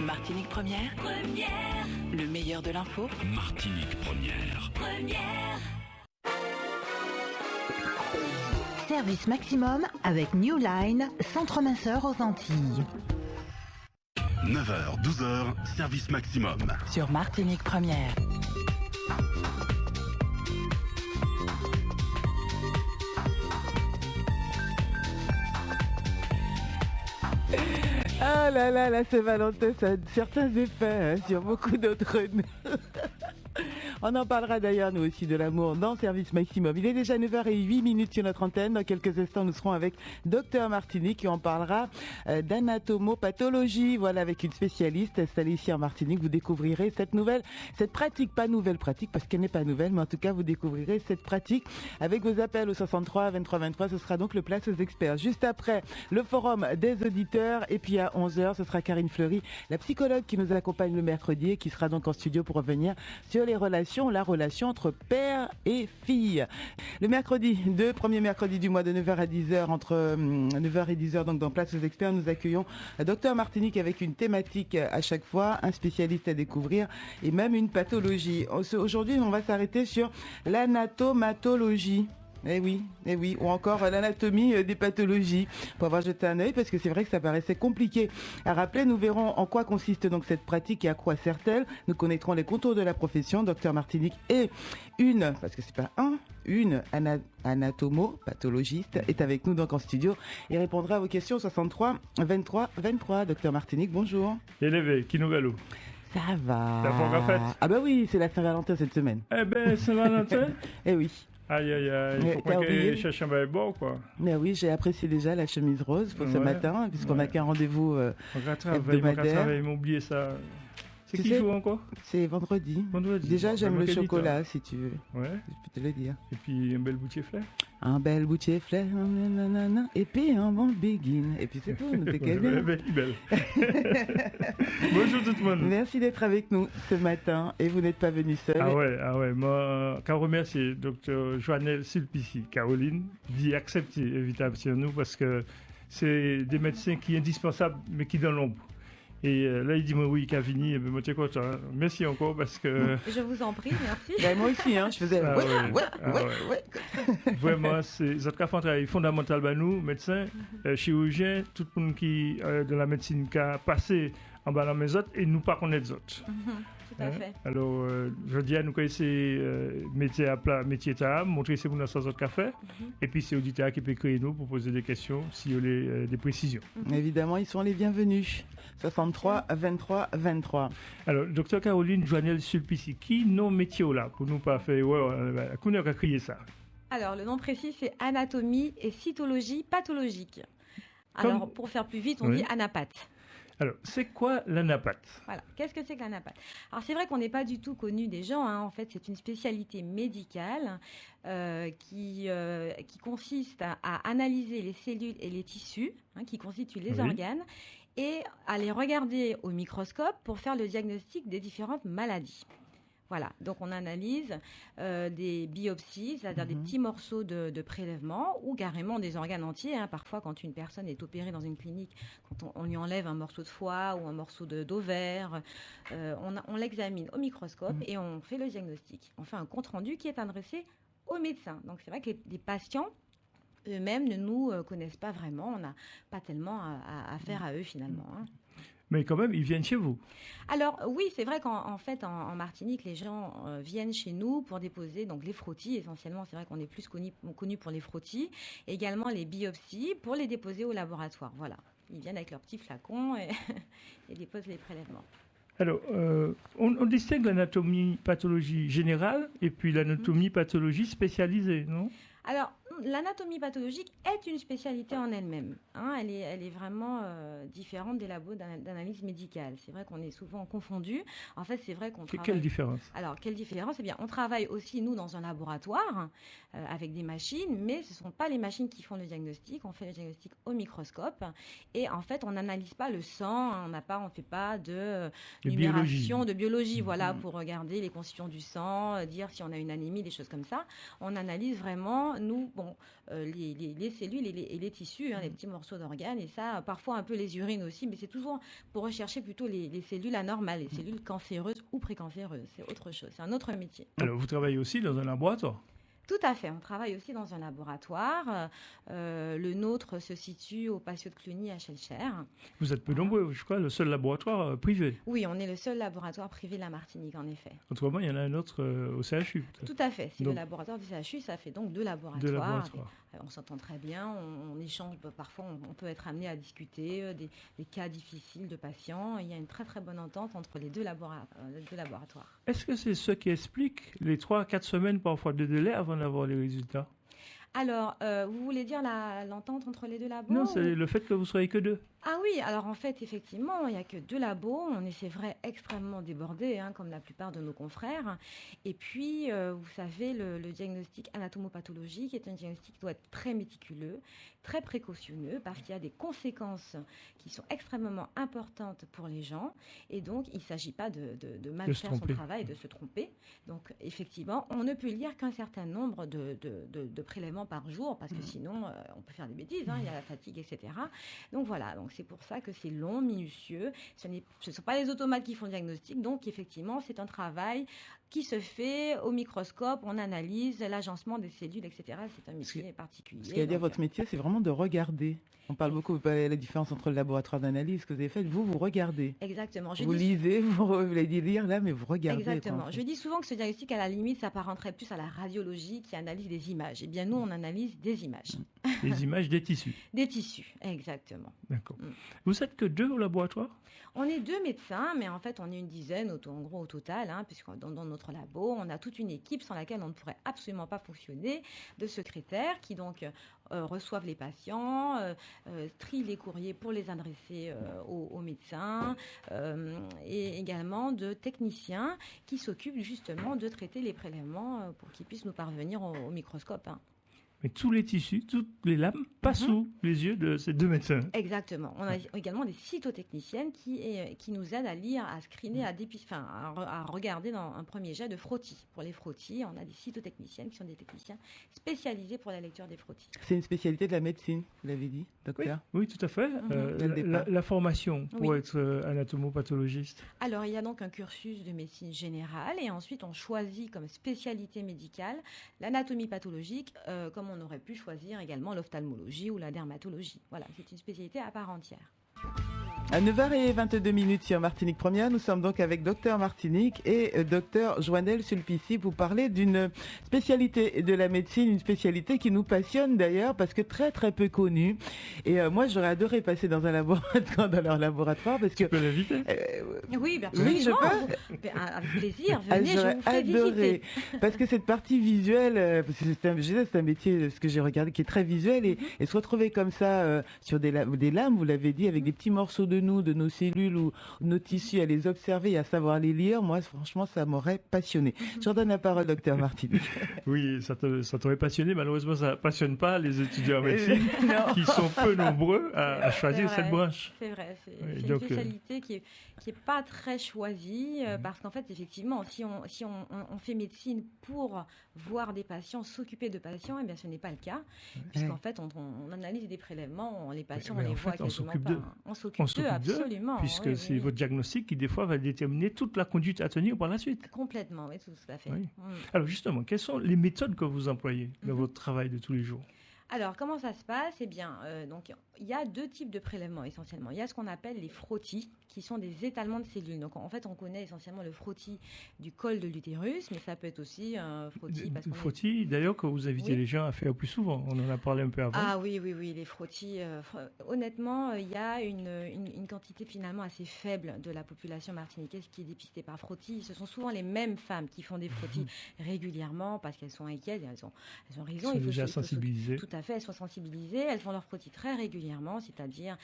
Martinique Première. Première. Le meilleur de l'info. Martinique Première. Première. Service maximum avec New Line, centre minceur aux Antilles. 9h, 12h, service maximum. Sur Martinique Première. Ah là là, la Saint-Valentin, ça a certains effets sur beaucoup d'entre nous. On en parlera d'ailleurs, nous aussi, de l'amour dans Service Maximum. Il est déjà 9h08 sur notre antenne. Dans quelques instants, nous serons avec Dr Martinique qui en parlera d'anatomopathologie. Voilà, avec une spécialiste installée ici en Martinique. Vous découvrirez cette pratique, pas nouvelle pratique parce qu'elle n'est pas nouvelle, mais en tout cas, vous découvrirez cette pratique avec vos appels au 63 23 23. Ce sera donc le Place aux experts. Juste après, le forum des auditeurs. Et puis à 11h, ce sera Karine Fleury, la psychologue qui nous accompagne le mercredi et qui sera donc en studio pour revenir sur la relation entre père et fille. Le premier mercredi du mois de 9h à 10h, entre 9h et 10h, donc dans Place aux experts, nous accueillons Dr Martinique avec une thématique à chaque fois, un spécialiste à découvrir et même une pathologie. Aujourd'hui, on va s'arrêter sur l'anatomatologie. Eh oui, ou encore l'anatomie des pathologies, pour avoir jeté un œil, parce que c'est vrai que ça paraissait compliqué à rappeler. Nous verrons en quoi consiste donc cette pratique et à quoi sert-elle. Nous connaîtrons les contours de la profession. Docteur Martinique est une anatomopathologiste, est avec nous donc en studio et répondra à vos questions 63 23 23. Docteur Martinique, bonjour. Élevé, qui nous galou. Ça va. T'as pas encore fait? Ah bah oui, c'est la Saint-Valentin cette semaine. Eh ben, Saint-Valentin. Eh oui. Aïe, aïe, aïe, il faut pas que cherche un bail bon, quoi. Mais oui, j'ai apprécié déjà la chemise rose pour ce matin, puisqu'on n'a qu'un rendez-vous hebdomadaire. Ils m'ont oublié ça. C'est qui sais, joue encore? C'est vendredi. Déjà, j'aime le chocolat, si tu veux. Ouais. Je peux te le dire. Et puis, un bel boutier flair. Un bel boutier flair, nanana, et puis un bon begin. Et puis c'est tout, t'es bien. Belle. Bonjour tout le monde. Merci d'être avec nous ce matin. Et vous n'êtes pas venu seul. Ah ouais. Moi, je remercie Dr Joannel Sulpici, Caroline, d'y accepter l'invitation nous parce que c'est des médecins qui sont indispensables, mais qui dans l'ombre. Et là, il dit moi oui, Cavini, et moi, t'es content. Merci encore parce que. Je vous en prie, merci. Ben, moi aussi, je faisais. Ouais. Vraiment, c'est notre cas travail fondamental pour nous, médecins, chirurgiens, tout le monde qui de la médecine qui a passé en bas dans mes autres et nous pas connaître les autres. Tout à fait. Alors, je dis à nous connaissons métier à plat, métier à âme, montrer c'est vous dans sans autre café. Et puis c'est auditeur qui peut créer nous pour poser des questions s'il y a des précisions. Évidemment, ils sont les bienvenus. 63 23 23. Alors, docteur Caroline Joannel Sulpici, qui nos métiers là pour nous pas faire qu'on a crié ça. Alors, le nom précis c'est anatomie et cytologie pathologique. Alors, pour faire plus vite, on dit anapathe. Alors, c'est quoi l'anapathe? Voilà, qu'est-ce que c'est que l'anapathe? Alors, c'est vrai qu'on n'est pas du tout connu des gens. En fait, c'est une spécialité médicale qui consiste à analyser les cellules et les tissus qui constituent les organes et à les regarder au microscope pour faire le diagnostic des différentes maladies. Voilà, donc on analyse des biopsies, c'est-à-dire des petits morceaux de prélèvement ou carrément des organes entiers. Parfois, quand une personne est opérée dans une clinique, quand on lui enlève un morceau de foie ou un morceau d'ovaire, on l'examine au microscope et on fait le diagnostic. On fait un compte-rendu qui est adressé au médecin. Donc c'est vrai que les patients eux-mêmes ne nous connaissent pas vraiment, on n'a pas tellement à faire à eux finalement. Mais quand même, ils viennent chez vous. Alors oui, c'est vrai qu'en fait, en Martinique, les gens viennent chez nous pour déposer donc les frottis. Essentiellement, c'est vrai qu'on est plus connu pour les frottis. Également les biopsies pour les déposer au laboratoire. Voilà, ils viennent avec leur petit flacon et déposent les prélèvements. Alors, on distingue l'anatomie pathologie générale et puis l'anatomie pathologie spécialisée, non? Alors, l'anatomie pathologique est une spécialité en elle-même. Elle est vraiment différente des labos d'analyse médicale. C'est vrai qu'on est souvent confondu. En fait, c'est vrai qu'on travaille... Quelle différence? Alors, quelle différence? Eh bien, on travaille aussi, nous, dans un laboratoire avec des machines, mais ce ne sont pas les machines qui font le diagnostic. On fait le diagnostic au microscope. Et en fait, on n'analyse pas le sang. On ne fait pas de numération, de biologie, voilà, pour regarder les constituants du sang, dire si on a une anémie, des choses comme ça. On analyse vraiment, nous, donc les cellules et les tissus, les petits morceaux d'organes, et ça, parfois un peu les urines aussi, mais c'est toujours pour rechercher plutôt les cellules anormales, les cellules cancéreuses ou précancéreuses. C'est autre chose, c'est un autre métier. Alors, vous travaillez aussi dans un laboratoire? Tout à fait. On travaille aussi dans un laboratoire. Le nôtre se situe au patio de Cluny à Schellcher. Vous êtes peu nombreux, je crois, le seul laboratoire privé. Oui, on est le seul laboratoire privé de la Martinique, en effet. Autrement, il y en a un autre au CHU. Tout à fait. C'est Donc, le laboratoire du CHU, ça fait donc deux laboratoires. Deux laboratoires. On s'entend très bien, on échange, parfois on peut être amené à discuter des cas difficiles de patients. Il y a une très très bonne entente entre les deux laboratoires. Est-ce que c'est ce qui explique les 3-4 semaines parfois de délai avant d'avoir les résultats? Alors, vous voulez dire l'entente entre les deux labos? Non, c'est le fait que vous soyez que deux. Ah oui, alors en fait, effectivement, il n'y a que deux labos. On est, c'est vrai, extrêmement débordés, comme la plupart de nos confrères. Et puis, vous savez, le diagnostic anatomopathologique est un diagnostic qui doit être très méticuleux, très précautionneux, parce qu'il y a des conséquences qui sont extrêmement importantes pour les gens. Et donc, il ne s'agit pas de mal faire son travail et de se tromper. Donc, effectivement, on ne peut lire qu'un certain nombre de prélèvements par jour, parce que sinon, on peut faire des bêtises, il y a la fatigue, etc. Donc voilà, donc c'est pour ça que c'est long, minutieux. Ce ne sont pas les automates qui font le diagnostic, donc effectivement, c'est un travail qui se fait au microscope, on analyse l'agencement des cellules, etc. C'est un métier particulier. Ce qui veut dire votre métier, c'est vraiment de regarder. On parle beaucoup, vous parlez de la différence entre le laboratoire d'analyse que vous avez fait, vous regardez. Exactement. Vous lisez, vous voulez dire lire là, mais vous regardez. Exactement. Je dis souvent que ce diagnostic, à la limite, s'apparenterait plus à la radiologie qui analyse des images. Eh bien, nous, on analyse des images. Des images des tissus. Des tissus, exactement. D'accord. Vous êtes que deux au laboratoire? On est deux médecins, mais en fait, on est une dizaine, en gros, au total, puisque dans notre labo, on a toute une équipe sans laquelle on ne pourrait absolument pas fonctionner, de secrétaires qui donc reçoivent les patients, trient les courriers pour les adresser aux médecins, et également de techniciens qui s'occupent justement de traiter les prélèvements pour qu'ils puissent nous parvenir au microscope. Mais tous les tissus, toutes les lames passent sous les yeux de ces deux médecins. Exactement. On a également des cytotechniciennes qui nous aident à lire, à screener, à regarder dans un premier jet de frottis. Pour les frottis, on a des cytotechniciennes qui sont des techniciens spécialisés pour la lecture des frottis. C'est une spécialité de la médecine, vous l'avez dit, docteur? Oui, tout à fait. La formation pour être anatomopathologiste. Alors, il y a donc un cursus de médecine générale et ensuite on choisit comme spécialité médicale l'anatomie pathologique, comme on aurait pu choisir également l'ophtalmologie ou la dermatologie. Voilà, c'est une spécialité à part entière. À 9h22 sur Martinique Première, nous sommes donc avec Docteur Martinique et Docteur Joannel Sulpicy pour parler d'une spécialité de la médecine, une spécialité qui nous passionne d'ailleurs parce que très très peu connue. Et moi j'aurais adoré passer dans leur laboratoire parce que... Tu peux l'inviter? Oui, bien oui, je peux. Avec plaisir, venez, je vous fais adoré. visiter. Parce que cette partie visuelle, parce que c'est un métier, ce que j'ai regardé, qui est très visuel et se retrouver comme ça sur des lames, vous l'avez dit, avec des petits morceaux de nos cellules ou nos tissus, à les observer et à savoir les lire, moi franchement ça m'aurait passionné. Je redonne la parole docteur Martinique. Oui, ça t'aurait passionné, malheureusement ça ne passionne pas les étudiants en médecine qui sont peu nombreux à choisir cette branche. C'est vrai, c'est une spécialité qui est pas très choisie parce qu'en fait effectivement si on fait médecine pour voir des patients, s'occuper de patients, eh bien ce n'est pas le cas puisqu'en fait on analyse des prélèvements, les patients on les voit quasiment pas. On s'occupe d'eux, absolument. Puisque c'est votre diagnostic qui, des fois, va déterminer toute la conduite à tenir par la suite. Complètement, oui, tout à fait. Oui. Alors, justement, quelles sont les méthodes que vous employez dans votre travail de tous les jours? Alors, comment ça se passe? Eh bien, donc, il y a deux types de prélèvements essentiellement. Il y a ce qu'on appelle les frottis, qui sont des étalements de cellules. Donc, en fait, on connaît essentiellement le frottis du col de l'utérus, mais ça peut être aussi un frottis. Frottis, d'ailleurs, que vous invitez les gens à faire plus souvent. On en a parlé un peu avant. Ah oui, les frottis. Honnêtement, il y a une quantité finalement assez faible de la population martiniquaise qui est dépistée par frottis. Ce sont souvent les mêmes femmes qui font des frottis régulièrement parce qu'elles sont inquiètes, elles ont raison. Elles sont déjà sensibilisées. Tout à fait, elles sont sensibilisées, elles font leur frottis très régulièrement, c'est-à-dire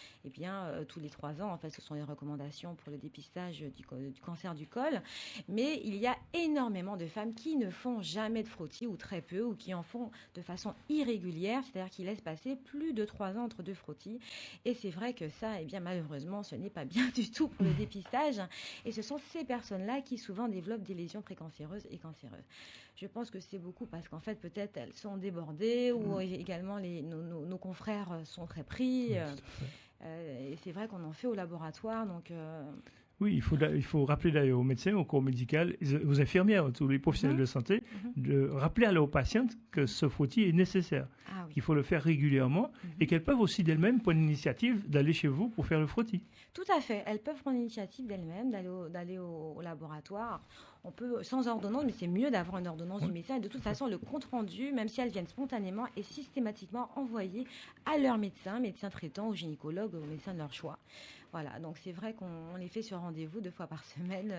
tous les 3 ans, en fait, ce sont les recommandations pour le dépistage du cancer du col. Mais il y a énormément de femmes qui ne font jamais de frottis ou très peu, ou qui en font de façon irrégulière, c'est-à-dire qui laissent passer plus de 3 ans entre 2 frottis. Et c'est vrai que ça, malheureusement, ce n'est pas bien du tout pour le dépistage. Et ce sont ces personnes-là qui souvent développent des lésions précancéreuses et cancéreuses. Je pense que c'est beaucoup parce qu'en fait, peut-être elles sont débordées ou également nos confrères sont très pris. Et c'est vrai qu'on en fait au laboratoire. Donc, Oui, il faut rappeler d'ailleurs aux médecins, au corps médical, aux infirmières, tous les professionnels de santé, de rappeler à leurs patientes que ce frottis est nécessaire, qu'il faut le faire régulièrement et qu'elles peuvent aussi d'elles-mêmes prendre l'initiative d'aller chez vous pour faire le frottis. Tout à fait. Elles peuvent prendre l'initiative d'elles-mêmes, d'aller au laboratoire. On peut, sans ordonnance, mais c'est mieux d'avoir une ordonnance du médecin. Et de toute façon, le compte-rendu, même si elles viennent spontanément, est systématiquement envoyé à leur médecin traitant, au gynécologue, au médecin de leur choix. Voilà, donc c'est vrai qu'on les fait sur rendez-vous 2 fois par semaine,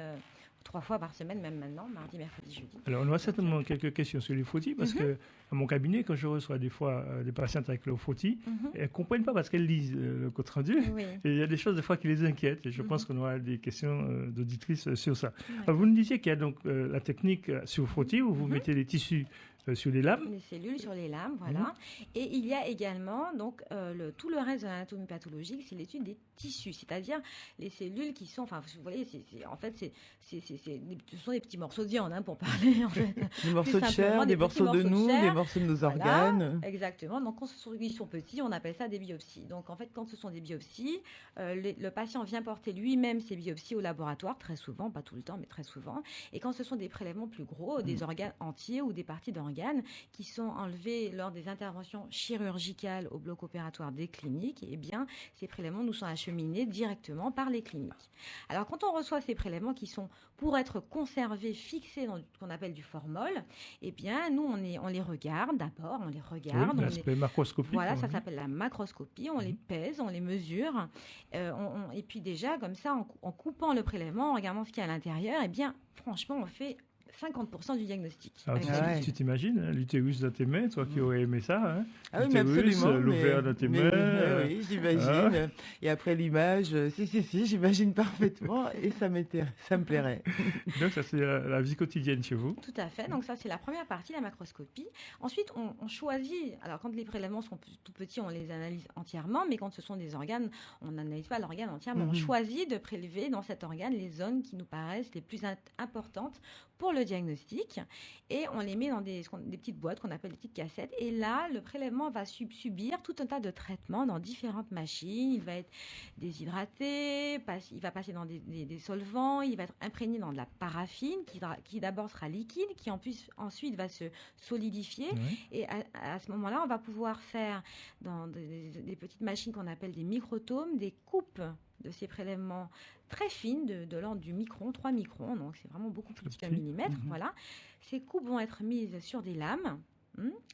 3 fois par semaine, même maintenant, mardi, mercredi, jeudi. Alors, on aura certainement quelques questions sur les frottis, parce que à mon cabinet, quand je reçois des fois des patientes avec le frottis, elles ne comprennent pas parce qu'elles lisent le compte rendu. Oui. Et il y a des choses des fois qui les inquiètent. Et je pense qu'on aura des questions d'auditrices sur ça. Alors, vous nous disiez qu'il y a donc la technique sur frottis où vous mettez les tissus sur les lames. Les cellules sur les lames, voilà. Et il y a également donc tout le reste de l'anatomie pathologique, c'est l'étude des tissus, c'est-à-dire les cellules qui sont, enfin vous voyez, ce sont des petits morceaux de viande pour parler en fait. Des morceaux de chair, des morceaux de nous, des morceaux de nos organes. Exactement. Donc quand ils sont petits, on appelle ça des biopsies. Donc en fait, quand ce sont des biopsies, le patient vient porter lui-même ses biopsies au laboratoire, très souvent, pas tout le temps, mais très souvent. Et quand ce sont des prélèvements plus gros, des organes entiers ou des parties d'organes qui sont enlevés lors des interventions chirurgicales au bloc opératoire des cliniques, eh bien, ces prélèvements nous sont acheminés directement par les cliniques. Alors, quand on reçoit ces prélèvements qui sont pour être conservés, fixés dans ce qu'on appelle du formol, eh bien, nous, on les regarde d'abord, on les regarde. Oui, l'aspect macroscopique. Voilà, ça s'appelle la macroscopie, on les pèse, on les mesure, et puis déjà, comme ça, en coupant le prélèvement, en regardant ce qu'il y a à l'intérieur, eh bien, franchement, on fait 50% du diagnostic. Alors, tu t'imagines, l'utérus dans tes mains, toi qui aurais aimé ça, hein? Ah oui, mais absolument. L'ovaire dans tes mains. Oui, j'imagine. Et après l'image, si, j'imagine parfaitement et ça me plairait. Donc ça, c'est la vie quotidienne chez vous. Tout à fait. Donc ça, c'est la première partie, la macroscopie. Ensuite, on choisit, alors quand les prélèvements sont tout petits, on les analyse entièrement, mais quand ce sont des organes, on n'analyse pas l'organe entièrement. On choisit de prélever dans cet organe les zones qui nous paraissent les plus importantes pour le diagnostic, et on les met dans des petites boîtes qu'on appelle des petites cassettes, et là le prélèvement va subir tout un tas de traitements dans différentes machines. Il va être déshydraté, il va passer dans des solvants, il va être imprégné dans de la paraffine qui d'abord sera liquide, qui ensuite va se solidifier, et à ce moment-là on va pouvoir faire dans des petites machines qu'on appelle des microtomes, des coupes de ces prélèvements très fines de l'ordre du micron, 3 microns, donc c'est vraiment beaucoup plus petit qu'un millimètre. Voilà. Ces coupes vont être mises sur des lames,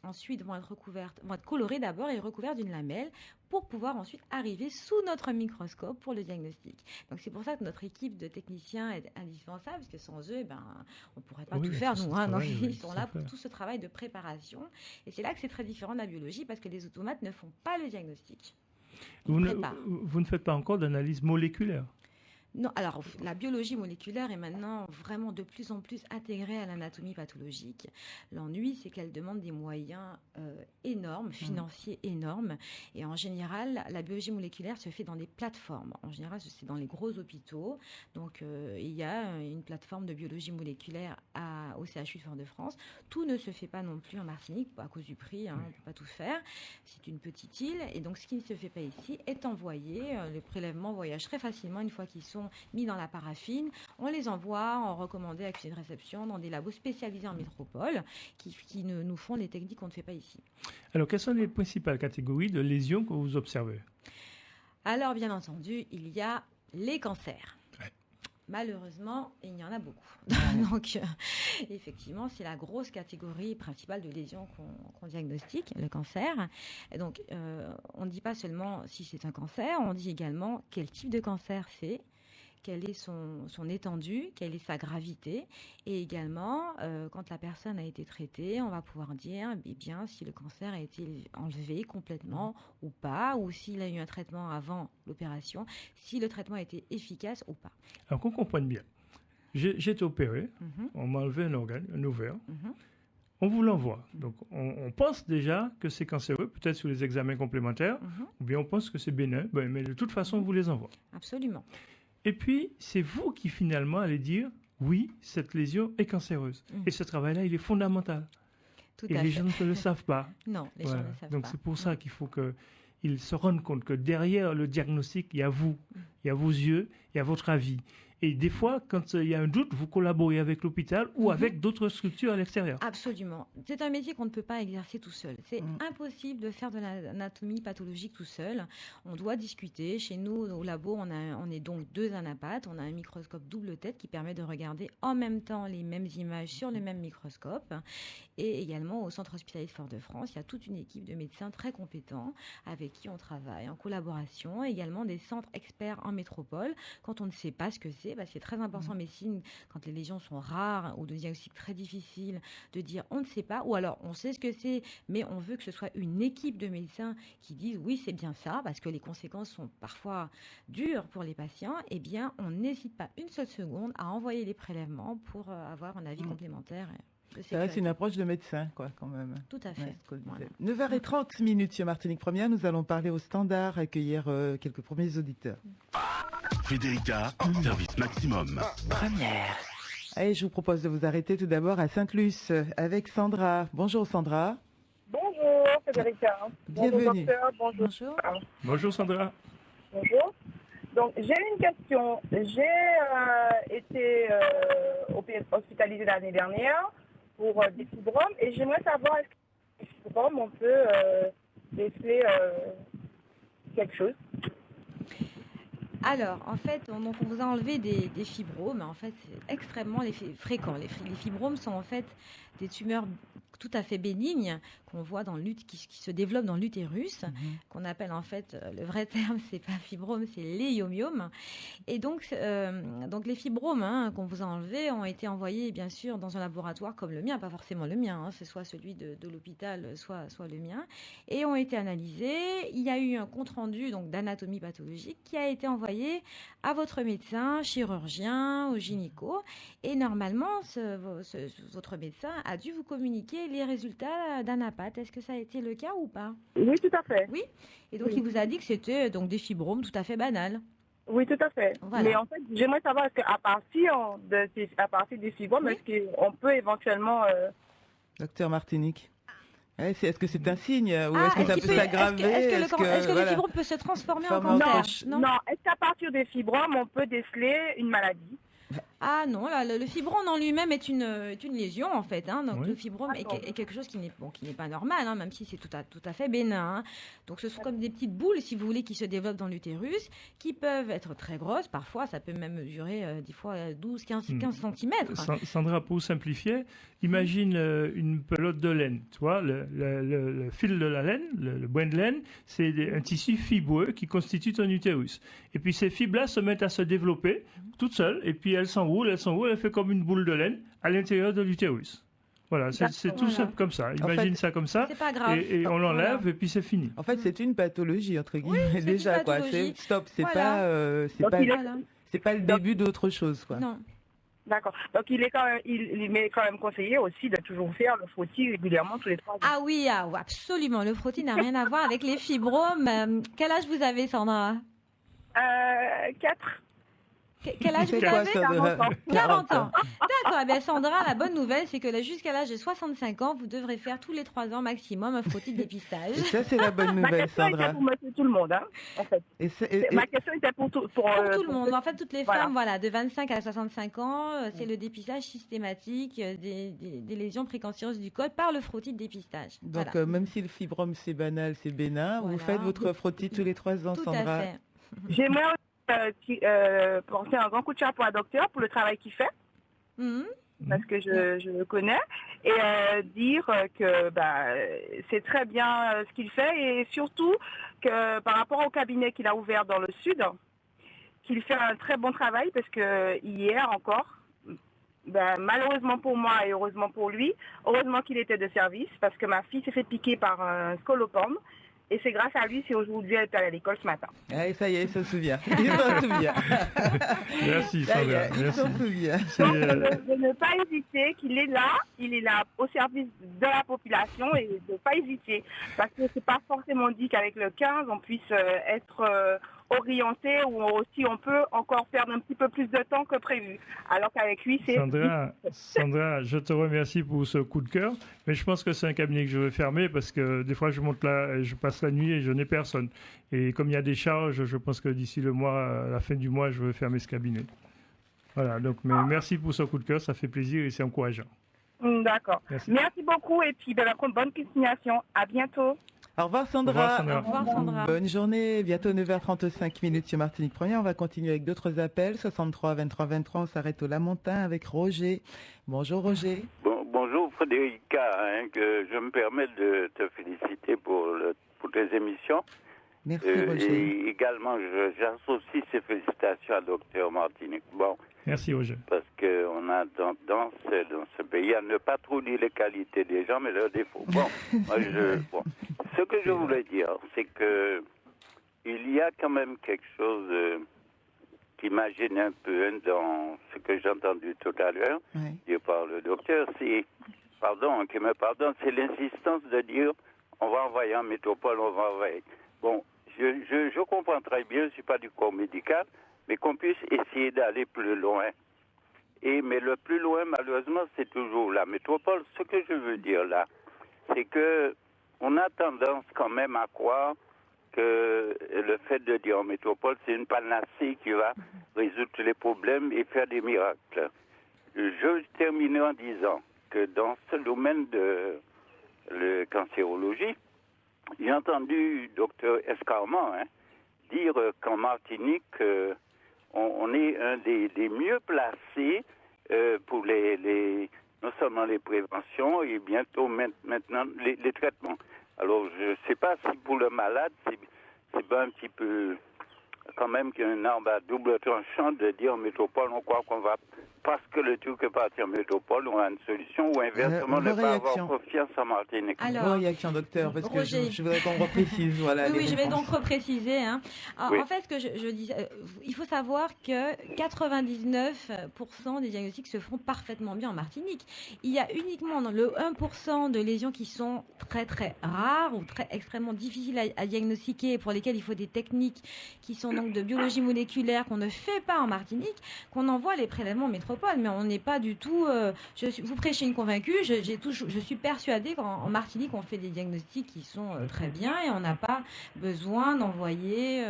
ensuite vont être colorées d'abord et recouvertes d'une lamelle pour pouvoir ensuite arriver sous notre microscope pour le diagnostic. Donc c'est pour ça que notre équipe de techniciens est indispensable, parce que sans eux, on ne pourrait pas tout faire, nous. Donc ils sont là pour tout ce travail de préparation. Et c'est là que c'est très différent de la biologie, parce que les automates ne font pas le diagnostic. Vous ne faites pas encore d'analyse moléculaire? Non, alors la biologie moléculaire est maintenant vraiment de plus en plus intégrée à l'anatomie pathologique. L'ennui, c'est qu'elle demande des moyens énormes, financiers énormes. Et en général, la biologie moléculaire se fait dans des plateformes. En général, c'est dans les gros hôpitaux. Donc, il y a une plateforme de biologie moléculaire au CHU de Fort-de-France. Tout ne se fait pas non plus en Martinique à cause du prix. On ne peut pas tout faire. C'est une petite île. Et donc, ce qui ne se fait pas ici est envoyé. Les prélèvements voyagent très facilement une fois qu'ils sont mis dans la paraffine. On les envoie en recommandé accès de réception dans des labos spécialisés en métropole qui nous font les techniques qu'on ne fait pas ici. Alors, quelles sont les principales catégories de lésions que vous observez? Alors, bien entendu, il y a les cancers. Malheureusement, il y en a beaucoup. Donc, effectivement, c'est la grosse catégorie principale de lésions qu'on diagnostique, le cancer. Et donc, on ne dit pas seulement si c'est un cancer, on dit également quel type de cancer c'est, quelle est son étendue, quelle est sa gravité. Et également, quand la personne a été traitée, on va pouvoir dire eh bien, si le cancer a été enlevé complètement ou pas, ou s'il a eu un traitement avant l'opération, si le traitement a été efficace ou pas. Alors qu'on comprenne bien. J'ai été opéré, on m'a enlevé un organe, un ovaire. On vous l'envoie. Donc, on pense déjà que c'est cancéreux, peut-être sur les examens complémentaires, ou bien on pense que c'est bénin, mais de toute façon, on vous les envoie. Absolument. Et puis, c'est vous qui finalement allez dire, oui, cette lésion est cancéreuse. Et ce travail-là, il est fondamental. Tout et à les fait. gens ne le savent pas. Non, les gens ne le savent Donc, pas. c'est pour ça qu'il faut qu'ils se rendent compte que derrière le diagnostic, il y a vous, il y a vos yeux, il y a votre avis. Et des fois, quand il y a un doute, vous collaborez avec l'hôpital ou avec d'autres structures à l'extérieur. Absolument. C'est un métier qu'on ne peut pas exercer tout seul. C'est impossible de faire de l'anatomie pathologique tout seul. On doit discuter. Chez nous, au labo, on est donc 2 anapathes. On a un microscope double tête qui permet de regarder en même temps les mêmes images sur le même microscope. Et également, au Centre hospitalier de Fort-de-France, il y a toute une équipe de médecins très compétents avec qui on travaille en collaboration. Également, des centres experts en métropole. Quand on ne sait pas ce que c'est très important en médecine, quand les lésions sont rares ou de diagnostic très difficile, de dire on ne sait pas, ou alors on sait ce que c'est, mais on veut que ce soit une équipe de médecins qui disent oui, c'est bien ça, parce que les conséquences sont parfois dures pour les patients. Eh bien, on n'hésite pas une seule seconde à envoyer les prélèvements pour avoir un avis complémentaire. Ça reste une approche de médecin, quoi, quand même. Tout à fait. Ouais, Voilà. 9h30 sur Martinique Première, nous allons parler au standard, accueillir quelques premiers auditeurs. Frédérica, en service maximum. Première. Allez, je vous propose de vous arrêter tout d'abord à Sainte-Luce avec Sandra. Bonjour Sandra. Bonjour Frédérica. Bienvenue. Bonjour docteur, bonjour. Bonjour. Bonjour Sandra. Bonjour. Donc j'ai une question. J'ai été hospitalisée l'année dernière pour des fibromes et j'aimerais savoir est-ce que les fibromes on peut déceler quelque chose. Alors, en fait, on vous a enlevé des fibromes. En fait, c'est extrêmement fréquent. Les fibromes sont en fait des tumeurs tout à fait bénignes qu'on voit qui se développent dans l'utérus, qu'on appelle en fait, le vrai terme, c'est pas fibrome, c'est léiomyome. Et donc les fibromes qu'on vous a enlevés ont été envoyés bien sûr dans un laboratoire comme le mien, pas forcément le mien, c'est soit celui de l'hôpital, soit le mien, et ont été analysés. Il y a eu un compte rendu donc d'anatomie pathologique qui a été envoyé à votre médecin, chirurgien, au gynéco, et normalement votre médecin a dû vous communiquer les résultats d'anapathe. Est-ce que ça a été le cas ou pas? Oui, tout à fait. Oui. Et donc, il vous a dit que c'était donc des fibromes tout à fait banals. Oui, tout à fait. Voilà. Mais en fait, j'aimerais savoir est-ce qu'à partir des fibromes, est-ce qu'on peut éventuellement... Docteur Martinique. Est-ce que c'est un signe ou est-ce que ça peut s'aggraver? Est-ce que le fibrome peut se transformer en cancer? Non. Est-ce qu'à partir des fibromes, on peut déceler une maladie? Ah non, là, le fibrome en lui-même est une lésion en fait. Donc le fibrome est quelque chose qui n'est pas normal, même si c'est tout à fait bénin. Donc ce sont comme des petites boules, si vous voulez, qui se développent dans l'utérus, qui peuvent être très grosses. Parfois, ça peut même mesurer 10 fois 12, 15 cm. Sandra, pour simplifier, imagine une pelote de laine. Tu vois, le fil de la laine, le boin de laine, c'est un tissu fibreux qui constitue ton utérus. Et puis ces fibres-là se mettent à se développer toutes seules, et puis elles s'enroulent, elles fait comme une boule de laine à l'intérieur de l'utérus. Voilà, c'est tout simple comme ça. Imagine ça comme ça, c'est pas grave. Et on l'enlève, et puis c'est fini. En fait, c'est une pathologie, entre guillemets, c'est déjà, une quoi. pathologie. C'est pas le début d'autre chose, quoi. Non. D'accord. Donc il est quand même conseillé aussi de toujours faire le frottis régulièrement tous les 3 jours. Ah oui, absolument. Le frottis n'a rien à voir avec les fibromes. Quel âge vous avez, Sandra? 4. Quel âge vous avez? 40 ans. D'accord. Eh bien, Sandra, la bonne nouvelle, c'est que jusqu'à l'âge de 65 ans, vous devrez faire tous les 3 ans maximum un frottis de dépistage. Et ça, c'est la bonne nouvelle, Sandra. Était pour monsieur tout le monde, en fait. Ma question était pour tout le monde. En fait, toutes les femmes, de 25 à 65 ans, c'est le dépistage systématique des lésions précancéreuses du col par le frottis de dépistage. Donc, même si le fibrome, c'est banal, c'est bénin, vous faites votre frottis tous les 3 ans, Sandra. Tout à fait. J'aimerais porter un grand coup de chapeau à docteur pour le travail qu'il fait, parce que je le connais, et dire que c'est très bien ce qu'il fait, et surtout que par rapport au cabinet qu'il a ouvert dans le sud, qu'il fait un très bon travail parce que hier encore, malheureusement pour moi et heureusement pour lui, heureusement qu'il était de service parce que ma fille s'est fait piquer par un scolopendre. Et c'est grâce à lui si aujourd'hui elle est allée à l'école ce matin. Ah, ça y est, il se souvient. Il s'en souvient. Merci, Sandra. Il s'en souvient. Donc, de ne pas hésiter, qu'il est là au service de la population et de ne pas hésiter. Parce que c'est pas forcément dit qu'avec le 15, on puisse être orienté ou aussi on peut encore perdre un petit peu plus de temps que prévu. Alors qu'avec lui, c'est... Sandra, je te remercie pour ce coup de cœur, mais je pense que c'est un cabinet que je vais fermer parce que des fois je monte là et je passe la nuit et je n'ai personne. Et comme il y a des charges, je pense que d'ici le mois, à la fin du mois, je vais fermer ce cabinet. Voilà, donc mais merci pour ce coup de cœur, ça fait plaisir et c'est encourageant. D'accord. Merci beaucoup et puis bonne continuation. À bientôt. Au revoir Sandra. Au revoir Sandra. Bonne journée. Bientôt 9h35 sur Martinique Première. On va continuer avec d'autres appels. 63 23 23. On s'arrête au Lamentin avec Roger. Bonjour Roger. Bonjour Frédérica. Que je me permets de te féliciter pour tes émissions. Merci Roger. Et également, j'associe ces félicitations à Dr Martinique. Bon. Merci Roger. Parce qu'on a dans ce pays à ne pas trop dire les qualités des gens, mais leurs défauts. Bon, ce que je voulais dire, c'est que il y a quand même quelque chose qui m'a gêné un peu dans ce que j'ai entendu tout à l'heure, dit par le docteur, c'est l'insistance de dire on va envoyer en métropole, on va envoyer. Bon, je comprends très bien, je ne suis pas du corps médical, mais qu'on puisse essayer d'aller plus loin. Mais le plus loin, malheureusement, c'est toujours la métropole. Ce que je veux dire là, c'est que on a tendance quand même à croire que le fait de dire en métropole, c'est une panacée qui va résoudre tous les problèmes et faire des miracles. Je termine en disant que dans ce domaine de la cancérologie, j'ai entendu Dr Escarment dire qu'en Martinique, on est un des mieux placés pour non seulement les préventions et bientôt maintenant les traitements. Alors, je ne sais pas si pour le malade, c'est pas un petit peu quand même qu'un arbre à double tranchant de dire en métropole, on croit qu'on va, parce que le truc est parti en métropole, on a une solution, ou inversement, ne pas avoir confiance en Martinique. Alors, réaction, docteur, parce que je voudrais qu'on reprécise. Voilà, oui, je vais donc repréciser. En fait, ce que je disais, il faut savoir que 99% des diagnostics se font parfaitement bien en Martinique. Il y a uniquement le 1% de lésions qui sont très très rares ou extrêmement difficiles à diagnostiquer, pour lesquelles il faut des techniques qui sont donc de biologie moléculaire qu'on ne fait pas en Martinique, qu'on envoie les prélèvements en métropole. Mais on n'est pas du tout... vous prêchez une convaincue, je suis persuadée qu'en Martinique, on fait des diagnostics qui sont très bien et on n'a pas besoin d'envoyer...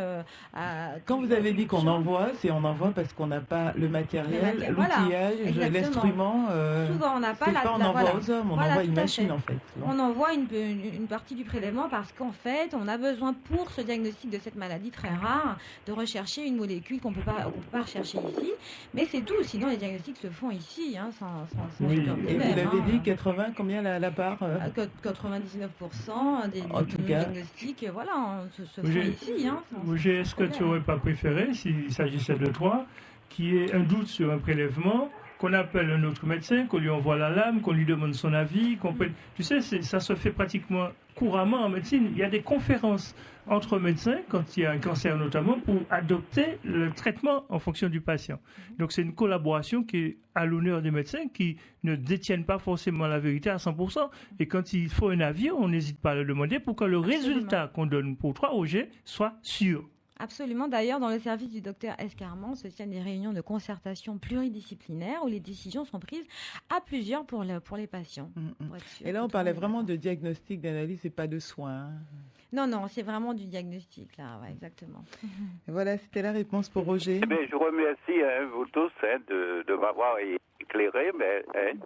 Quand vous avez dit qu'on envoie, on envoie parce qu'on n'a pas le matériel, l'outillage, l'instrument. Souvent, on n'a pas on envoie aux hommes, on envoie une machine en fait. On envoie une partie du prélèvement parce qu'en fait, on a besoin pour ce diagnostic de cette maladie très rare de rechercher une molécule qu'on ne peut pas rechercher ici. Mais c'est tout, sinon les diagnostics se font ici, sans oui. Et vous avez dit 80, combien la part 99% des diagnostics se font ici. Roger, est-ce que tu n'aurais pas préféré, s'il s'agissait de toi, qu'il y ait un doute sur un prélèvement, qu'on appelle un autre médecin, qu'on lui envoie la lame, qu'on lui demande son avis, Tu sais, ça se fait pratiquement couramment en médecine. Il y a des conférences entre médecins, quand il y a un cancer notamment, pour adopter le traitement en fonction du patient. Donc c'est une collaboration qui est à l'honneur des médecins qui ne détiennent pas forcément la vérité à 100%. Et quand il faut un avis, on n'hésite pas à le demander pour que le résultat qu'on donne pour toi, Roger, soit sûr. Absolument. D'ailleurs, dans le service du docteur Escarment, se tiennent des réunions de concertation pluridisciplinaires où les décisions sont prises à plusieurs pour les patients. Et là, on parlait vraiment de diagnostic, d'analyse et pas de soins. Non, c'est vraiment du diagnostic, là, exactement. Et voilà, c'était la réponse pour Roger. Je remercie vous tous de m'avoir éclairé,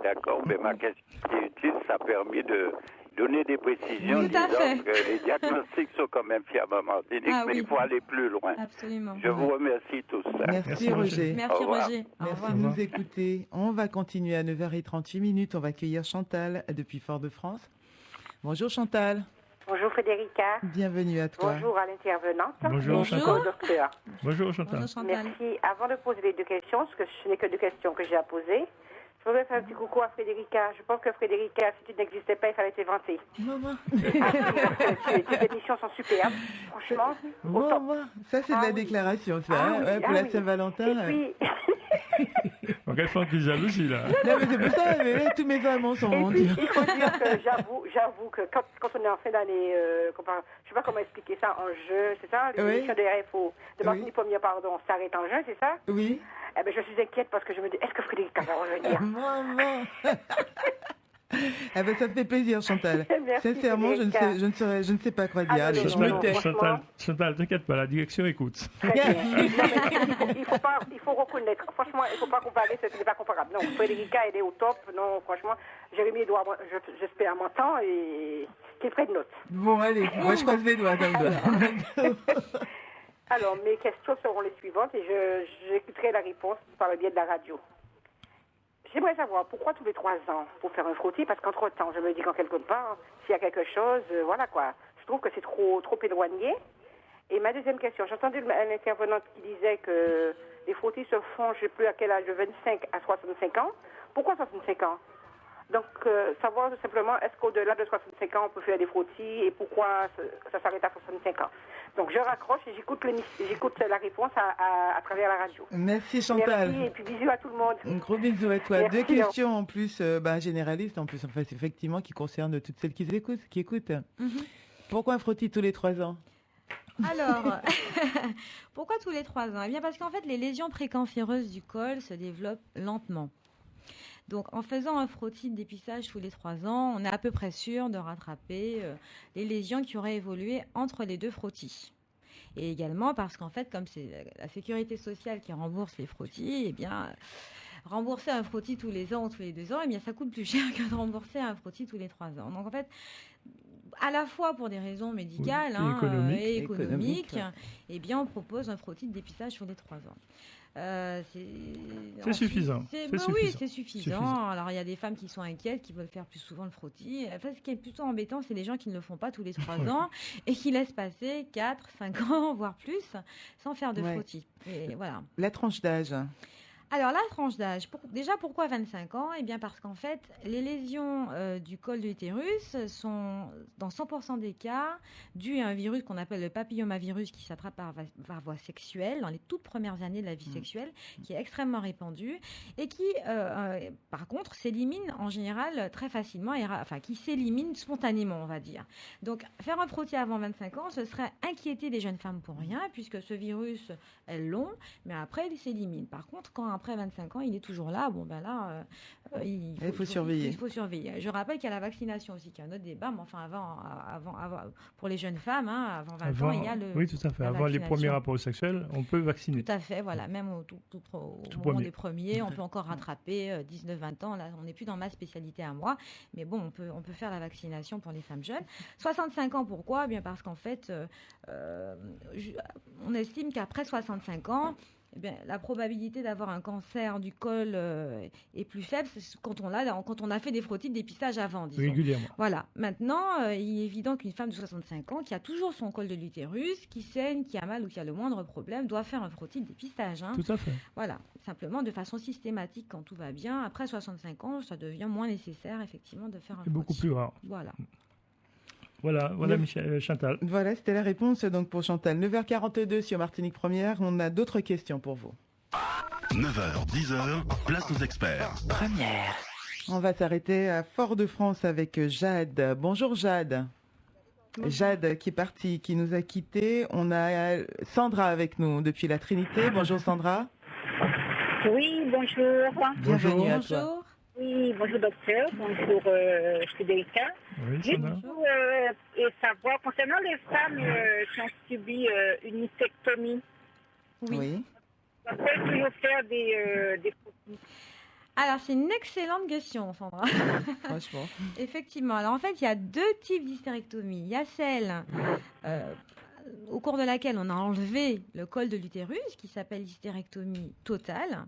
d'accord, mais ma question est utile, ça a permis de donner des précisions disant que les diagnostics sont quand même fiables en Martinique, mais il faut aller plus loin. Absolument. Je vous remercie tous. Merci Roger. Merci Roger. Merci de nous écouter. On va continuer à 9h38. On va accueillir Chantal depuis Fort-de-France. Bonjour Chantal. Bonjour Frédérica. Bienvenue à toi. Bonjour à l'intervenante. Bonjour, Bonjour Chantal. au docteur. Bonjour Chantal. Bonjour Chantal. Merci. Avant de poser les deux questions, parce que ce n'est que deux questions que j'ai à poser, je voudrais faire un petit coucou à Frédérica. Je pense que Frédérica, si tu n'existais pas, il fallait t'éventer. Maman. Tes émissions sont superbes. Franchement, au top. Maman. Ça, c'est de Ah la oui. déclaration, ça. Ah hein. oui, Ouais, pour ah la oui. Saint-Valentin. Et puis, Donc elle fait un peu de jalousie là. Non, mais c'est pour ça, mais tous mes amants sont et puis, montés. il faut dire que j'avoue que quand on est en fin d'année, je sais pas comment expliquer ça, en jeu, c'est ça, Oui. l'émission des RFO, de Oui. Martinique Pommier, pardon, s'arrête en jeu, c'est ça? Oui. Eh ben, je suis inquiète parce que je me dis, est-ce que Frédérica va revenir? Maman. Ah ben, ça te fait plaisir, Chantal. Merci, Sincèrement, je ne Frédérica. sais pas quoi dire. Ah, non, Allez, non, je non, me non. tais. franchement. Chantal, t'inquiète pas, la direction écoute. Très bien. Non, mais il faut reconnaître. Franchement, il ne faut pas comparer, ce n'est pas comparable. Non, Frédérica, elle est au top. Non, franchement, Jérémy Edouard, j'espère m'entend et qu'il prenne note. Bon, allez, moi je croise les doigts dans le doigt. Alors, mes questions seront les suivantes et j'écouterai la réponse par le biais de la radio. J'aimerais savoir pourquoi tous les 3 ans pour faire un frottis, parce qu'entre-temps, je me dis qu'en quelque part, s'il y a quelque chose, voilà quoi. Je trouve que c'est trop éloigné. Et ma deuxième question, j'ai entendu l'intervenante qui disait que les frottis se font, je ne sais plus à quel âge, de 25 à 65 ans. Pourquoi 65 ans? Donc, savoir tout simplement, est-ce qu'au-delà de 65 ans, on peut faire des frottis et pourquoi ça s'arrête à 65 ans? Donc, je raccroche et j'écoute la réponse à travers la radio. Merci Chantal. Merci et puis bisous à tout le monde. Un gros bisou à toi. Merci, Deux questions en plus, généralistes en plus, en fait, effectivement, qui concernent toutes celles qui écoutent. Pourquoi un frottis tous les 3 ans? Alors, pourquoi tous les 3 ans? Eh bien, parce qu'en fait, les lésions précancéreuses du col se développent lentement. Donc, en faisant un frottis de dépistage tous les 3 ans, on est à peu près sûr de rattraper les lésions qui auraient évolué entre les deux frottis. Et également parce qu'en fait, comme c'est la sécurité sociale qui rembourse les frottis, eh bien, rembourser un frottis tous les ans ou tous les 2 ans, eh bien, ça coûte plus cher que de rembourser un frottis tous les 3 ans. Donc, en fait, à la fois pour des raisons médicales et économiques, eh bien, on propose un frottis de dépistage sur les 3 ans. C'est suffisant. Oui, c'est suffisant. Alors, il y a des femmes qui sont inquiètes, qui veulent faire plus souvent le frottis. En fait, ce qui est plutôt embêtant, c'est les gens qui ne le font pas tous les 3 ans et qui laissent passer 4, 5 ans, voire plus, sans faire de frottis. Et voilà. La tranche d'âge. Alors, la tranche d'âge, déjà pourquoi 25 ans? Eh bien parce qu'en fait, les lésions du col de l'utérus sont, dans 100% des cas, dues à un virus qu'on appelle le papillomavirus qui s'attrape par voie sexuelle, dans les toutes premières années de la vie sexuelle, qui est extrêmement répandu et qui, par contre, s'élimine en général très facilement, qui s'élimine spontanément, on va dire. Donc, faire un frottis avant 25 ans, ce serait inquiéter les jeunes femmes pour rien, puisque ce virus est long, mais après, il s'élimine. Par contre, quand après 25 ans, il est toujours là. Bon, ben là, il faut surveiller. Il faut surveiller. Je rappelle qu'il y a la vaccination aussi, qui est un autre débat, mais enfin, avant pour les jeunes femmes, avant 20 ans, il y a le. Oui, tout à fait. Avant les premiers rapports sexuels, on peut vacciner. Tout à fait, voilà. Même au moment des premiers, on peut encore rattraper 19-20 ans. Là, on n'est plus dans ma spécialité à moi, mais bon, on peut faire la vaccination pour les femmes jeunes. 65 ans, pourquoi? Bien parce qu'en fait, on estime qu'après 65 ans, eh bien, la probabilité d'avoir un cancer du col est plus faible quand on a fait des frottis de dépistage avant, disons. Régulièrement. Voilà. Maintenant, il est évident qu'une femme de 65 ans qui a toujours son col de l'utérus, qui saigne, qui a mal ou qui a le moindre problème, doit faire un frottis de dépistage. Tout à fait. Voilà. Simplement, de façon systématique, quand tout va bien. Après 65 ans, ça devient moins nécessaire, effectivement, de faire un frottis. C'est beaucoup plus rare. Voilà. Voilà, Chantal. Voilà, c'était la réponse donc pour Chantal. 9h42 sur Martinique Première. On a d'autres questions pour vous. 9h, 10h, place aux experts. Première. On va s'arrêter à Fort-de-France avec Jade. Bonjour Jade. Bonjour. Jade qui est partie, qui nous a quittés. On a Sandra avec nous depuis la Trinité. Bonjour Sandra. Oui, bonjour. Bienvenue à toi. Oui, bonjour docteur, bonjour Frédérica. Oui, Juste pour savoir, concernant les femmes qui ont subi une mastectomie, oui. On peut toujours faire des frottis. Alors, c'est une excellente question, Sandra. Franchement. Effectivement. Alors, en fait, il y a 2 types d'hystérectomie. Il y a celle au cours de laquelle on a enlevé le col de l'utérus, qui s'appelle l'hystérectomie totale.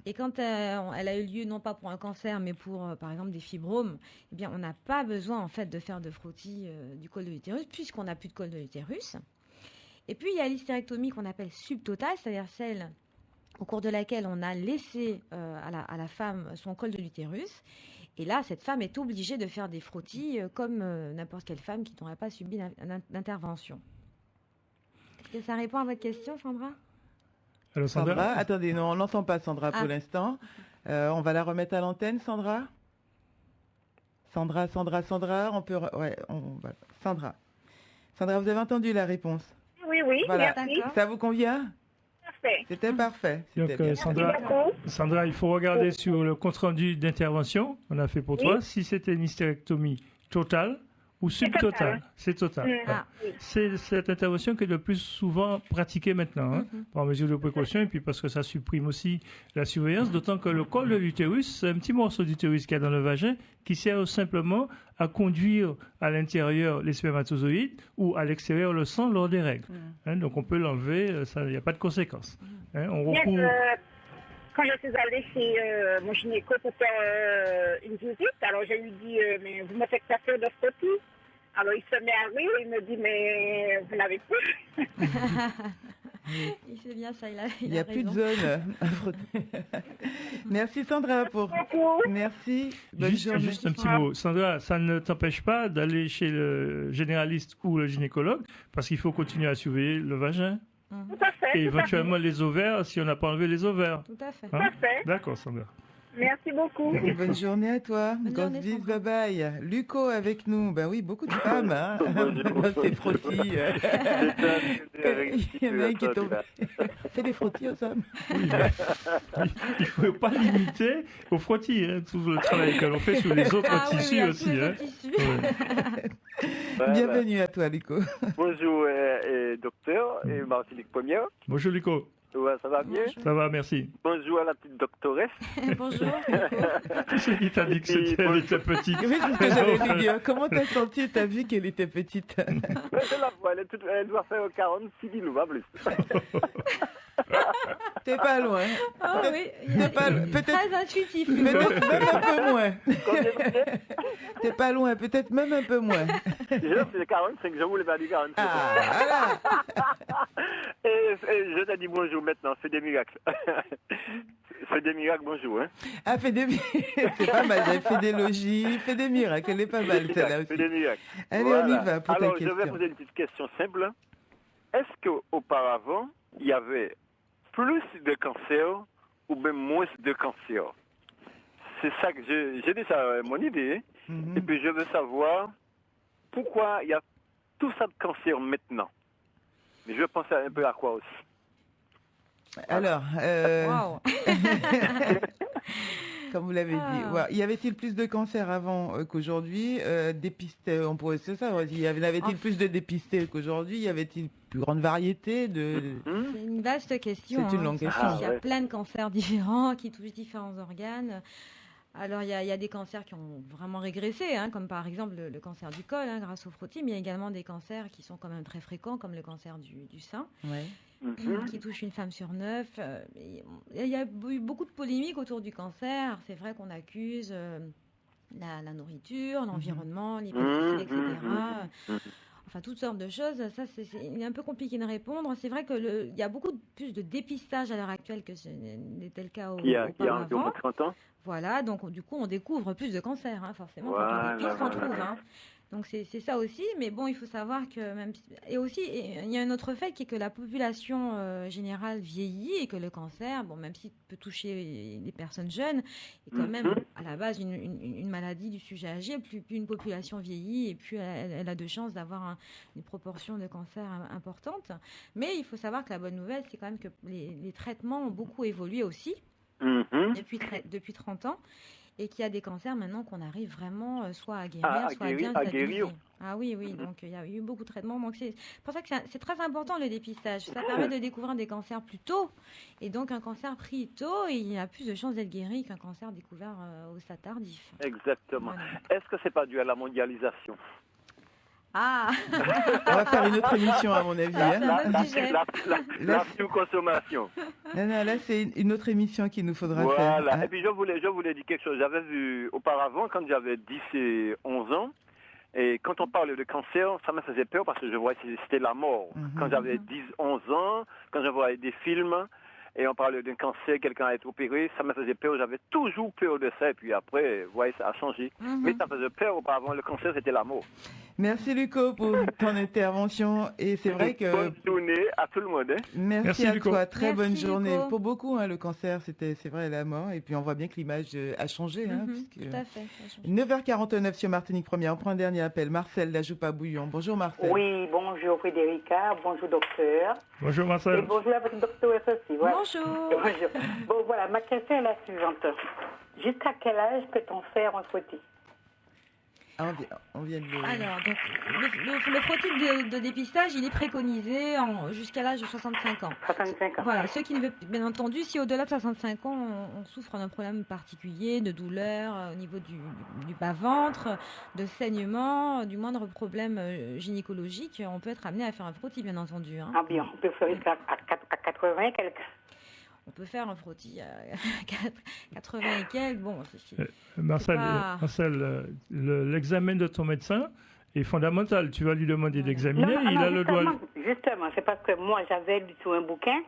Et quand elle a eu lieu, non pas pour un cancer, mais pour, par exemple, des fibromes, eh bien, on n'a pas besoin, en fait, de faire de frottis du col de l'utérus, puisqu'on n'a plus de col de l'utérus. Et puis, il y a l'hystérectomie qu'on appelle subtotale, c'est-à-dire celle au cours de laquelle on a laissé à la femme son col de l'utérus. Et là, cette femme est obligée de faire des frottis comme n'importe quelle femme qui n'aurait pas subi d'intervention. Est-ce que ça répond à votre question, Sandra ? Alors, Sandra, attendez, non, on n'entend pas Sandra pour l'instant. On va la remettre à l'antenne, Sandra. Sandra, on peut... Sandra, vous avez entendu la réponse ? Oui, voilà. Merci. Ça vous convient ? Parfait. C'était parfait. Donc, Sandra, il faut regarder sur le compte-rendu d'intervention qu'on a fait pour toi, si c'était une hystérectomie totale ou subtotale. C'est total. C'est cette intervention qui est le plus souvent pratiquée maintenant, par mesure de précaution, et puis parce que ça supprime aussi la surveillance, d'autant que le col de l'utérus, c'est un petit morceau d'utérus qu'il y a dans le vagin qui sert simplement à conduire à l'intérieur les spermatozoïdes ou à l'extérieur le sang lors des règles. Donc on peut l'enlever, il n'y a pas de conséquences. On recourt... Quand je suis allée chez mon gynéco pour faire une visite, alors je lui dis, mais vous me faites faire de frottis. Alors il se met à rire, il me dit, mais vous n'avez plus. Il sait bien ça, il n'y a plus de zone à frotter. Merci Sandra pour... Merci. Juste un petit mot. Sandra, ça ne t'empêche pas d'aller chez le généraliste ou le gynécologue parce qu'il faut continuer à surveiller le vagin. Tout à fait. Et éventuellement les ovaires, si on n'a pas enlevé les ovaires. Tout à fait. Tout à fait. D'accord, Sandra. Merci beaucoup. Bonne journée à toi. Grosse bise, bye bye. Luco avec nous. Ben oui, beaucoup de femmes, dans ces frottis. Il y en a un qui est tombé. Fais des frottis aux hommes. Oui, il ne faut pas limiter aux frottis, tout le travail que l'on fait sur les autres tissus aussi. Bienvenue à toi, Luco. Bonjour, docteur et Martinique Première. Bonjour, Luco. Ouais, ça va bien? Ça va, merci. Bonjour à la petite doctoresse. Bonjour. Il t'a dit que elle était petite. Oui, c'est ce que j'allais lui dire. Comment t'as senti, t'as vu qu'elle était petite? Je la vois, elle doit faire 46 kilos, pas plus. T'es pas loin. Oh oui, peut-être très intuitif. Peut-être même un peu moins. T'es pas loin, peut-être même un peu moins. Déjà, c'est 45, je voulais pas dire 45. Ah, voilà. Et je t'ai dit bonjour maintenant, c'est des miracles. Fais des miracles, bonjour. Ah, fais des miracles, c'est pas mal. J'ai fait des logis, fais des miracles, elle est pas mal celle-là aussi. Fais des miracles. Allez, on y va pour alors, ta question. Je vais poser une petite question simple. Est-ce qu'auparavant, il y avait plus de cancer ou même moins de cancer? C'est ça que j'ai dit ça, mon idée. Et puis je veux savoir pourquoi il y a tout ça de cancer maintenant. Mais je pense un peu à quoi aussi. Alors, Wow. comme vous l'avez dit, y avait-il plus de cancers avant qu'aujourd'hui? Dépistés, on pourrait se ça. Y avait-il plus de dépistés qu'aujourd'hui? Y avait-il plus grande variété de... C'est une vaste question. C'est une longue question. Il y a plein de cancers différents qui touchent différents organes. Alors, il y a des cancers qui ont vraiment régressé, comme par exemple le cancer du col, grâce au frottis, mais il y a également des cancers qui sont quand même très fréquents, comme le cancer du sein, qui touche une femme sur 9. Il y a eu beaucoup de polémiques autour du cancer. C'est vrai qu'on accuse la nourriture, l'environnement, les pesticides, etc. Enfin, toutes sortes de choses. Ça, il est un peu compliqué de répondre. C'est vrai qu'il y a beaucoup plus de dépistage à l'heure actuelle que ce n'était le cas Il y a auparavant. 30 ans. Voilà, donc du coup, on découvre plus de cancers, forcément, voilà, quand on dépiste, on trouve. Donc c'est ça aussi, mais bon, il faut savoir que même... Et aussi, il y a un autre fait qui est que la population générale vieillit et que le cancer, bon, même s'il peut toucher les personnes jeunes, est quand même à la base une maladie du sujet âgé. Plus une population vieillit et plus elle a de chances d'avoir une proportion de cancer importante. Mais il faut savoir que la bonne nouvelle, c'est quand même que les traitements ont beaucoup évolué aussi depuis 30 ans. Et qu'il y a des cancers maintenant qu'on arrive vraiment soit à guérir, soit à bien stabiliser. Ah oui, donc il y a eu beaucoup de traitements. Donc c'est pour ça que c'est très important le dépistage. Ça permet de découvrir des cancers plus tôt. Et donc un cancer pris tôt, il y a plus de chances d'être guéri qu'un cancer découvert au stade tardif. Exactement. Voilà. Est-ce que c'est pas dû à la mondialisation? Ah. On va faire une autre émission, à mon avis. La sous-consommation. Non, là, c'est une autre émission qu'il nous faudra faire. Voilà. Et puis, je voulais dire quelque chose. J'avais vu auparavant, quand j'avais 10 et 11 ans, et quand on parlait de cancer, ça me faisait peur parce que je voyais que c'était la mort. Quand j'avais 10, 11 ans, quand je voyais des films, et on parlait d'un cancer, quelqu'un a été opéré, ça me faisait peur. J'avais toujours peur de ça. Et puis après, vous voyez, ça a changé. Mais ça faisait peur auparavant. Le cancer, c'était la mort. Merci Luco pour ton intervention. Et c'est vrai que... Bonne journée à tout le monde. Hein. Merci à Luco. toi. Très bonne Merci, journée. Luco. Pour beaucoup, le cancer, c'est vrai, la mort. Et puis on voit bien que l'image a changé. Tout à fait. 9h49 sur Martinique Première. On prend un dernier appel. Marcel d'Ajoupa Bouillon. Bonjour Marcel. Oui, bonjour Frédérica. Bonjour docteur. Bonjour Marcel. Et bonjour à votre docteur aussi. Voilà. Bonjour. Bonjour. Bon, voilà, ma question est la suivante. Jusqu'à quel âge peut-on faire un frottis? On vient de le... Alors, donc, le frottis de dépistage, il est préconisé jusqu'à l'âge de 65 ans. 65 ans. Voilà, ceux qui ne veulent, bien entendu, si au-delà de 65 ans, on souffre d'un problème particulier, de douleur au niveau du bas-ventre, de saignement, du moindre problème gynécologique, on peut être amené à faire un frottis, bien entendu. Ah bien, on peut faire jusqu'à 80 et quelques. On peut faire un frottis à 80 et quelques. Bon, Marcel, l'examen de ton médecin est fondamental. Tu vas lui demander d'examiner. Il a le droit. Justement, c'est parce que moi, j'avais lu sur un bouquin,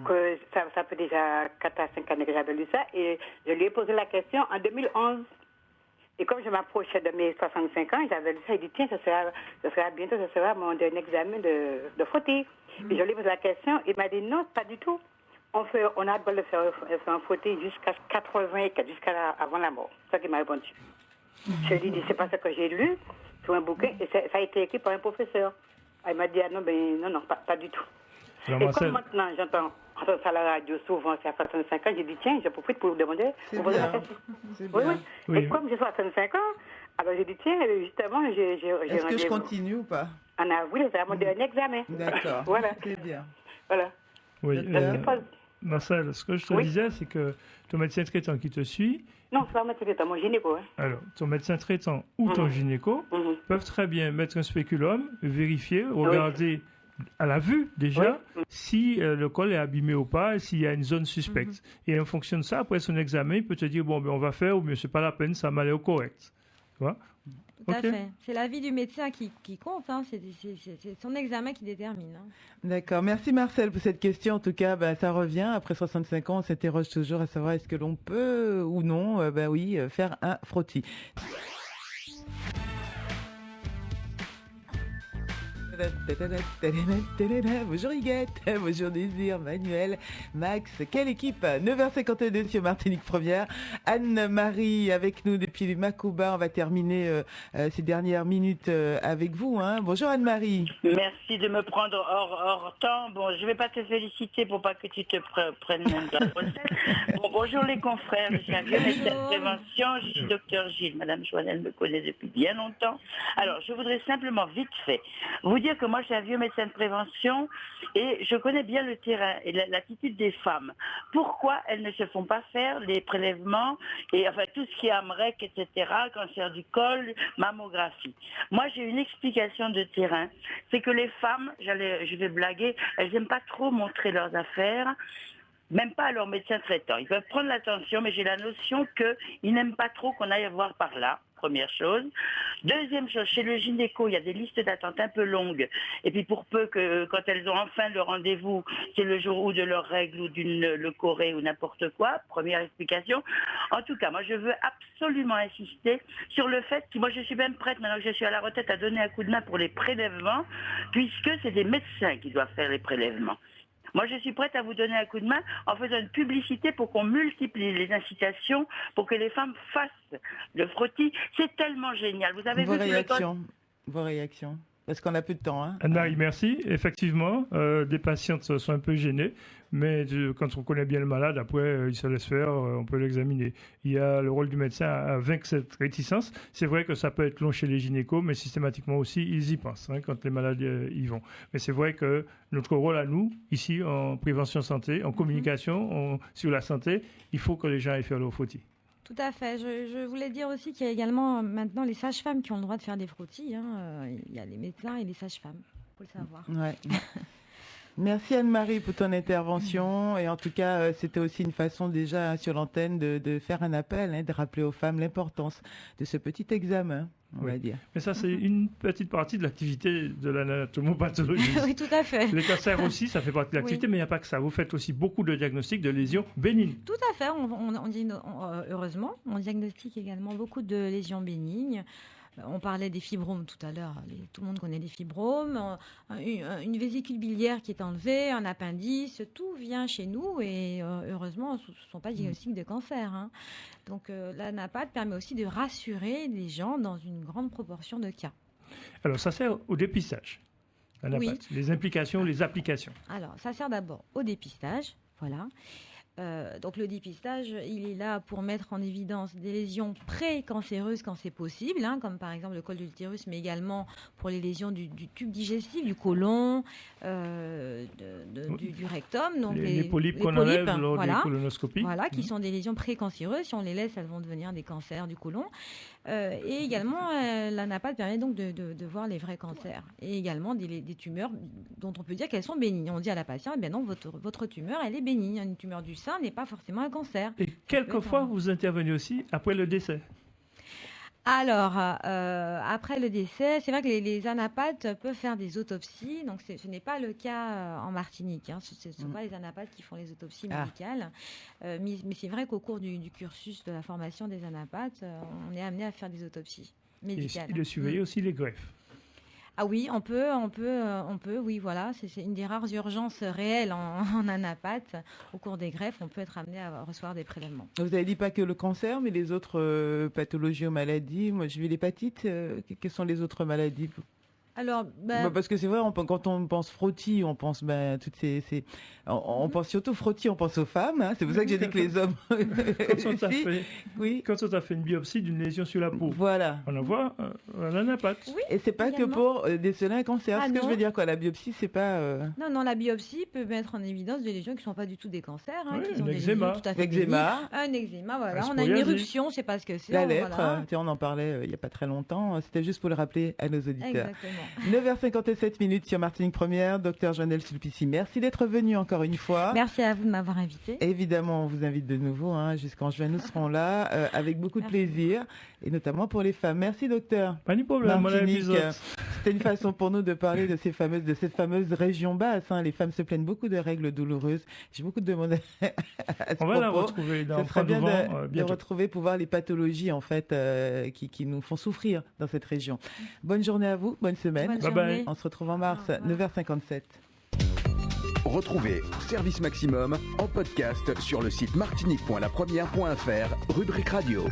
que ça fait déjà 4 à 5 années que j'avais lu ça, et je lui ai posé la question en 2011. Et comme je m'approchais de mes 65 ans, j'avais lu ça, il dit, tiens, bientôt, ce sera mon dernier examen de frottis. Et je lui ai posé la question, il m'a dit, non, pas du tout. On a besoin de faire un frottis jusqu'à 80, jusqu'à avant la mort. C'est ça qu'il m'a répondu. Je lui ai dit, c'est pas ce que j'ai lu sur un bouquin, et ça a été écrit par un professeur. Il m'a dit, ah non, pas du tout. Alors, et Marcel... comme maintenant, j'entends ça à la radio souvent, c'est à 65 ans, j'ai dit, tiens, je profite pour vous demander. C'est poser bien. la question. Oui. Et comme j'ai 65 ans, alors j'ai dit, tiens, justement, j'ai Est-ce que je continue ou pas? En avril, c'est mon dernier examen. D'accord. Voilà. C'est bien. Voilà. Oui. Marcel, ce que je te disais, c'est que ton médecin traitant qui te suit... Non, c'est pas mon médecin traitant, mon gynéco. Hein. Alors, ton médecin traitant ou ton gynéco peuvent très bien mettre un spéculum, vérifier, regarder à la vue déjà si le col est abîmé ou pas, et s'il y a une zone suspecte. Et en fonction de ça, après son examen, il peut te dire, bon, on va faire, ou mieux, c'est pas la peine, ça m'a l'air correct. Tu vois? Tout à fait. C'est l'avis du médecin qui compte, hein. C'est son examen qui détermine. Hein. D'accord. Merci Marcel pour cette question. En tout cas, ça revient. Après 65 ans, on s'interroge toujours à savoir est-ce que l'on peut ou non faire un frottis. Bonjour Huguette, bonjour Désir, Manuel, Max, quelle équipe? 9h52 sur Martinique Première. Anne-Marie avec nous depuis Macouba. On va terminer ces dernières minutes avec vous. Bonjour Anne-Marie. Merci de me prendre hors temps. Bon, je ne vais pas te féliciter pour pas que tu te prennes dans la recette. Bon, bonjour les confrères, je suis un vieux médecin de prévention, je suis docteur Gilles. Madame Joannelle me connaît depuis bien longtemps. Alors, je voudrais simplement vite fait vous dire que moi je suis un vieux médecin de prévention et je connais bien le terrain et l'attitude des femmes. Pourquoi elles ne se font pas faire les prélèvements et enfin tout ce qui est AMREC, etc., cancer du col, mammographie. Moi j'ai une explication de terrain, c'est que les femmes, je vais blaguer, elles n'aiment pas trop montrer leurs affaires. Même pas à leur médecin traitant. Ils peuvent prendre l'attention, mais j'ai la notion qu'ils n'aiment pas trop qu'on aille voir par là. Première chose. Deuxième chose, chez le gynéco, il y a des listes d'attente un peu longues. Et puis pour peu que quand elles ont enfin le rendez-vous, c'est le jour ou de leurs règles ou le corée ou n'importe quoi. Première explication. En tout cas, moi je veux absolument insister sur le fait que moi je suis même prête, maintenant que je suis à la retraite, à donner un coup de main pour les prélèvements, puisque c'est des médecins qui doivent faire les prélèvements. Moi, je suis prête à vous donner un coup de main en faisant une publicité pour qu'on multiplie les incitations pour que les femmes fassent le frottis. C'est tellement génial. Vous avez vu Vos réactions. Parce qu'on n'a plus de temps. Anne-Marie, merci. Effectivement, des patientes sont un peu gênées, mais quand on connaît bien le malade, après, il se laisse faire, on peut l'examiner. Il y a le rôle du médecin à vaincre cette réticence. C'est vrai que ça peut être long chez les gynécos, mais systématiquement aussi, ils y pensent quand les malades y vont. Mais c'est vrai que notre rôle à nous, ici, en prévention santé, en communication, sur la santé, il faut que les gens aillent faire leur frottis. Tout à fait. Je voulais dire aussi qu'il y a également maintenant les sages-femmes qui ont le droit de faire des frottis. Il y a les médecins et les sages-femmes, il faut le savoir. Ouais. Merci Anne-Marie pour ton intervention et en tout cas c'était aussi une façon déjà sur l'antenne de faire un appel, de rappeler aux femmes l'importance de ce petit examen, on va dire. Mais ça c'est une petite partie de l'activité de l'anatomopathologie. Oui, tout à fait. Les cancers aussi, ça fait partie de l'activité, mais il n'y a pas que ça. Vous faites aussi beaucoup de diagnostics de lésions bénignes. Tout à fait, heureusement, on diagnostique également beaucoup de lésions bénignes. On parlait des fibromes tout à l'heure, tout le monde connaît les fibromes, une vésicule biliaire qui est enlevée, un appendice, tout vient chez nous et heureusement ce ne sont pas des diagnostics de cancer. Donc l'anapath permet aussi de rassurer les gens dans une grande proportion de cas. Alors ça sert au dépistage, l'anapath, les implications, les applications. Alors ça sert d'abord au dépistage, voilà. Donc le dépistage, il est là pour mettre en évidence des lésions pré-cancéreuses quand c'est possible, comme par exemple le col de l'utérus, mais également pour les lésions du tube digestif, du côlon, du rectum. Donc les polypes qu'on enlève lors des colonoscopies. Voilà, qui sont des lésions pré-cancéreuses. Si on les laisse, elles vont devenir des cancers du côlon. Et également, l'anapath permet donc de voir les vrais cancers. Et également des tumeurs dont on peut dire qu'elles sont bénignes. On dit à la patiente, eh bien non, votre tumeur, elle est bénigne. Une tumeur du sein n'est pas forcément un cancer. Et quelquefois, vous intervenez aussi après le décès. Alors, après le décès, c'est vrai que les anapathes peuvent faire des autopsies. Donc, ce n'est pas le cas en Martinique. Ce ne sont pas les anapathes qui font les autopsies médicales. Mais c'est vrai qu'au cours du cursus de la formation des anapathes, on est amené à faire des autopsies médicales. Et de surveiller aussi les greffes. Ah oui, on peut, oui, voilà. C'est une des rares urgences réelles en anapath. Au cours des greffes, on peut être amené à recevoir des prélèvements. Vous n'avez dit pas que le cancer, mais les autres pathologies ou maladies. Moi, j'ai vu l'hépatite. Quelles sont les autres maladies ? Alors, parce que c'est vrai, quand on pense frottis, on pense toutes ces on pense surtout frottis, on pense aux femmes. C'est pour ça que j'ai dit que les hommes. Quand on a fait une biopsie d'une lésion sur la peau, voilà, on envoie un anapathe. Oui, et c'est pas également que pour déceler un cancer. Ce que je veux dire, la biopsie, c'est pas. Non, la biopsie peut mettre en évidence des lésions qui ne sont pas du tout des cancers. Qui sont un eczéma. Un eczéma, voilà. On a une éruption, je ne sais pas ce que c'est. La lèpre, on en parlait il n'y a pas très longtemps. C'était juste pour le rappeler à nos auditeurs. Exactement. 9h57 sur Martinique Première. Docteur Joannelle Sulpicy, merci d'être venu encore une fois. Merci à vous de m'avoir invité. Évidemment, on vous invite de nouveau. Jusqu'en juin, nous serons là avec beaucoup de plaisir, et notamment pour les femmes. Merci, docteur. Pas de problème, c'était une façon pour nous de parler de cette fameuse région basse. Les femmes se plaignent beaucoup de règles douloureuses. J'ai beaucoup de demandes à ce propos. On va la retrouver dans Ce serait bien de retrouver pour voir les pathologies en fait qui nous font souffrir dans cette région. Bonne journée à vous, bonne semaine. Bye bye. On se retrouve en mars, 9h57. Retrouvez Service Maximum en podcast sur le site martinique.lapremière.fr, rubrique radio.